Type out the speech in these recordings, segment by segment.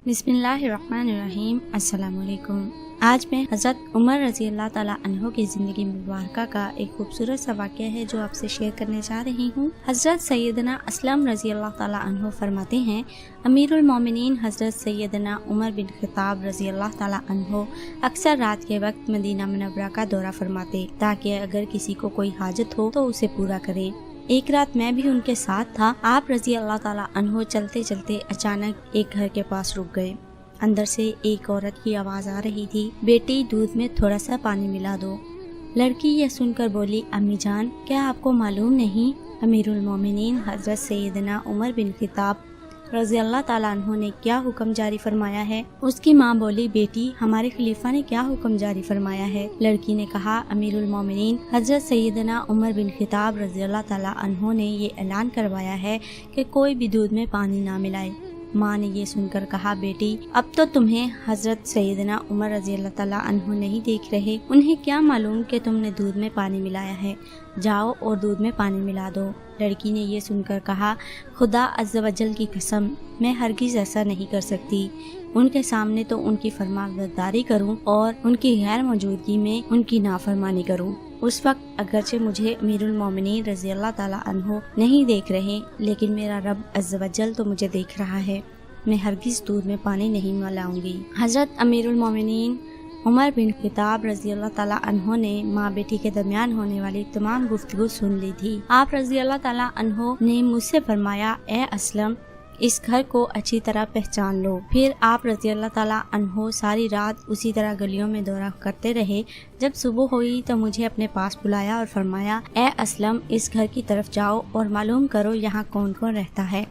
बिस्मिल्लाहिर्रहमानिर्रहीम। अस्सलाम वालेकुम। आज मैं हज़रत उमर रज़ी अल्लाह ताला अन्हो की ज़िंदगी मुबारक का एक खूबसूरत सा वाक़या है जो आपसे शेयर करने जा रही हूँ। हज़रत सैयदना असलम रज़ी अल्लाह ताला अन्हो फरमाते हैं, अमीरुल मोमिनीन हज़रत सैयदना उमर बिन ख़त्ताब रज़ी अल्लाह ताला अन्हो अक्सर रात के वक्त मदीना मुनव्वरा का दौरा फरमाते ताकि अगर किसी को कोई हाजत हो तो उसे पूरा करें। एक रात मैं भी उनके साथ था। आप रज़ी अल्लाह ताला अन्हो चलते चलते अचानक एक घर के पास रुक गए। अंदर से एक औरत की आवाज़ आ रही थी, बेटी दूध में थोड़ा सा पानी मिला दो। लड़की यह सुनकर बोली, अम्मी जान क्या आपको मालूम नहीं अमीरुल मोमिनीन हज़रत सैयदना उमर बिन ख़त्ताब रज़ी अल्लाह ताला अन्हो ने क्या हुक्म जारी फरमाया है। उसकी माँ बोली, बेटी हमारे खलीफा ने क्या हुक्म जारी फरमाया है। लड़की ने कहा, अमीरुल मोमिनीन हज़रत सैयदना उमर बिन ख़त्ताब रज़ी अल्लाह ताला अन्हो ने ये ऐलान करवाया है कि कोई भी दूध में पानी ना मिलाए। माँ ने ये सुनकर कहा, बेटी अब तो तुम्हें हज़रत सैयदना उमर रज़ी अल्लाह ताला अन्हो नहीं देख रहे, उन्हें क्या मालूम कि तुमने दूध में पानी मिलाया है, जाओ और दूध में पानी मिला दो। लड़की ने ये सुनकर कहा, खुदा अज़्ज़ वजल की कसम मैं हरगिज़ ऐसा नहीं कर सकती। उनके सामने तो उनकी फरमाबरदारी करूं और उनकी गैर मौजूदगी में उनकी नाफरमानी करूं। उस वक्त अगरचे मुझे अमीरुल मोमिनीन रज़ी अल्लाह ताला अन्हो नहीं देख रहे, लेकिन मेरा रब अज़्ज़ वजल तो मुझे देख रहा है। मैं हरगिज़ दूध में पानी नहीं मिलाऊंगी। हज़रत अमीरुल मोमिनीन उमर बिन ख़त्ताब रज़ी अल्लाह ताला अन्हो ने माँ बेटी के दरमियान होने वाली तमाम गुफ्तगू सुन ली थी। आप रज़ी अल्लाह ताला अन्हो ने मुझसे फरमाया, ए असलम इस घर को अच्छी तरह पहचान लो। फिर आप रज़ी अल्लाह ताला अन्हो सारी रात उसी तरह गलियों में दौरा करते रहे। जब सुबह हुई तो मुझे अपने पास बुलाया और फरमाया, ए असलम इस घर की तरफ जाओ और मालूम करो यहाँ कौन कौन रहता है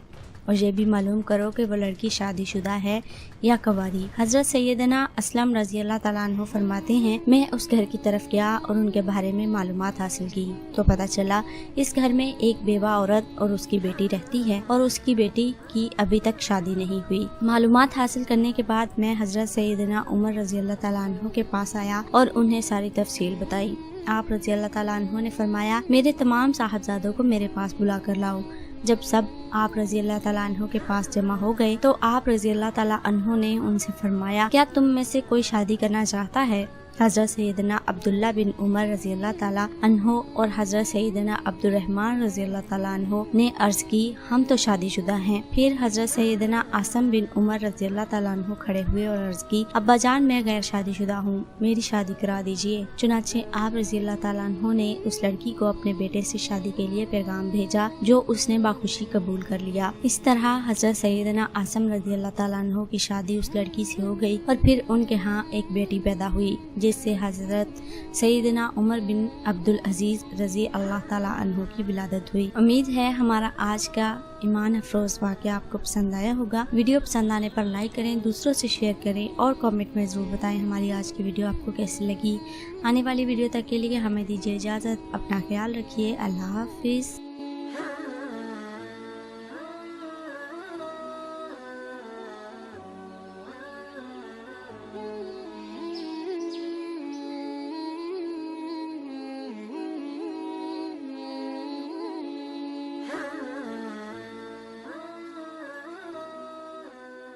और ये भी मालूम करो कि वो लड़की शादीशुदा है या कुंवारी। हज़रत सैयदना असलम रज़ी अल्लाह ताला अन्हो फरमाते हैं, मैं उस घर की तरफ गया और उनके बारे में मालूमात हासिल की तो पता चला इस घर में एक बेवा औरत और उसकी बेटी रहती है और उसकी बेटी की अभी तक शादी नहीं हुई। मालूमात हासिल करने के बाद मैं हज़रत सैयदना उमर रज़ी अल्लाह ताला अन्हो के पास आया और उन्हें सारी तफसील बताई। आप रज़ी अल्लाह ताला अन्हो ने फरमाया, मेरे तमाम साहबजादों को मेरे पास बुला कर लाओ। जब सब आप रज़ी अल्लाह ताला अन्हो के पास जमा हो गए तो आप रज़ी अल्लाह ताला अन्हो ने उनसे फरमाया, क्या तुम में से कोई शादी करना चाहता है। हज़रत सैयदना अब्दुल्ला बिन उमर रज़ी अल्लाह ताला अन्हो और हज़रत सैयदना अब्दुर्रहमान रज़ी अल्लाह ताला अन्हो ने अर्ज की, हम तो शादीशुदा हैं। फिर हज़रत सैयदना आसम बिन उमर रज़ी अल्लाह ताला अन्हो खड़े हुए और अर्ज की, अब्बा जान मैं गैर शादीशुदा हूँ, मेरी शादी करा दीजिए। चुनाचे आप रज़ी अल्लाह ताला अन्हो ने उस लड़की को अपने बेटे से शादी के लिए पैगाम भेजा जो उसने बाखुशी कबूल कर लिया। इस तरह हज़रत सैयदना आसम रज़ी अल्लाह ताला अन्हो की शादी उस लड़की से हो गई और फिर उनके यहाँ एक बेटी पैदा हुई जिससे हज़रत सैयदना उमर बिन अब्दुल अजीज़ रज़ी अल्लाह ताला अन्हो की विलादत हुई। उम्मीद है हमारा आज का ईमान अफरोज़ वाक़या आपको पसंद आया होगा। वीडियो पसंद आने पर लाइक करें, दूसरों से शेयर करें और कमेंट में ज़रूर बताएं हमारी आज की वीडियो आपको कैसी लगी। आने वाली वीडियो तक के लिए हमें दीजिए इजाज़त। अपना ख्याल रखिए। अल्लाह हाफ़िज़।